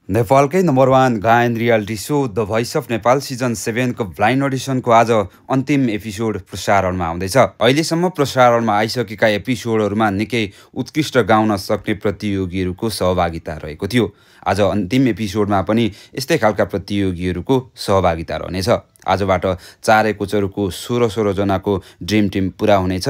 नेपालकै नम्बर 1 गायन reality show the voice of Nepal season 7 को ब्लाइन्ड अडिसनको आज अन्तिम एपिसोड प्रसारणमा आउँदैछ। अहिलेसम्म प्रसारणमा आइसकेका एपिसोडहरूमा निकै उत्कृष्ट गाउन सक्ने प्रतियोगीहरूको सहभागिता रहेको थियो। आज अन्तिम एपिसोडमा पनि यस्तै खालका प्रतियोगीहरूको सहभागिता रहनेछ। आजबाट चारै कोचहरूको 16 जनाको ड्रिम टिम पुरा हुनेछ,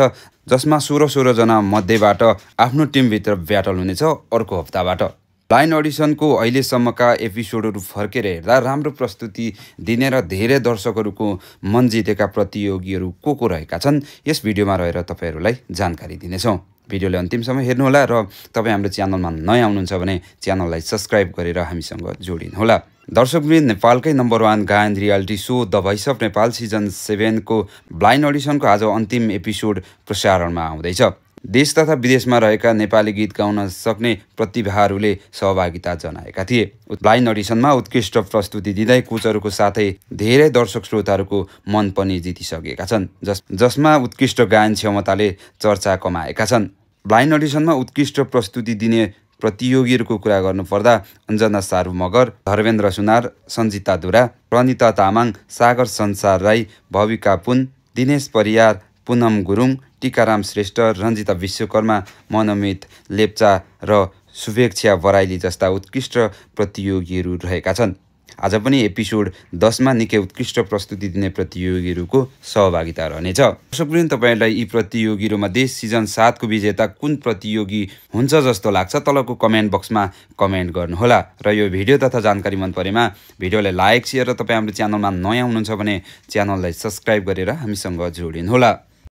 जसमा 16 जना मध्येबाट आफ्नो टिमभित्र ब्याटल हुनेछ अर्को हप्ताबाट। ब्लाइन्ड अडिसनको अहिलेसम्मका एपिसोडहरू फर्केर हेर्दा राम्रो प्रस्तुति दिने र धेरै दर्शकहरूको मन जितेका प्रतियोगीहरू को रहेका छन्, यस भिडियोमा रहेर तपाईहरुलाई जानकारी दिनेछौँ। भिडियोले अन्तिमसम्म हेर्नुहोला र तपाईँ हाम्रो च्यानलमा नयाँ हुनुहुन्छ भने च्यानललाई सब्स्क्राइब गरेर हामीसँग जोडिनुहोला। दर्शकवृन्द, नेपालकै नम्बर 1 गायन reality show the voice of Nepal season 7 को ब्लाइन्ड अडिसनको आज अन्तिम एपिसोड प्रसारणमा आउँदैछ। देश तथा विदेशमा रहेका नेपाली गीत गाउन सक्ने प्रतिभाहरूले सहभागिता जनाएका थिए। ब्लाइन्ड अडिसनमा उत्कृष्ट प्रस्तुति दिँदै कोचहरूको साथै धेरै दर्शक श्रोताहरूको मन पनि जितिसकेका छन्, जसमा उत्कृष्ट गायन क्षमताले चर्चा कमाएका छन्। ब्लाइन्ड अडिसनमा उत्कृष्ट प्रस्तुति दिने प्रतियोगीहरूको कुरा गर्नुपर्दा अञ्जना सारू मगर, धर्मेन्द्र सुनार, सञ्जिता दुरा, प्रणिता तामाङ, सागर संसार राई, भविका पुन, दिनेश परियार, पुनम गुरुङ, टिकाराम श्रेष्ठ, रञ्जिता विश्वकर्मा, मनोमित लेप्चा र शुभेच्छा बराइली जस्ता उत्कृष्ट प्रतियोगीहरू रहेका छन्। आज पनि एपिसोड 10 मा निकै उत्कृष्ट प्रस्तुति दिने प्रतियोगीहरूको सहभागिता रहनेछ। दर्शकवृन्द, तपाईलाई यी प्रतियोगीहरूमध्ये सिजन 7 को विजेता कुन प्रतियोगी हुन्छ जस्तो लाग्छ तलको कमेन्ट बक्समा कमेन्ट गर्नुहोला। र यो भिडियो तथा जानकारी मन परेमा भिडियोलाई लाइक, शेयर र तपाईँ हाम्रो च्यानलमा नयाँ हुनुहुन्छ भने च्यानललाई सब्स्क्राइब गरेर हामीसँग जोडिनुहोला।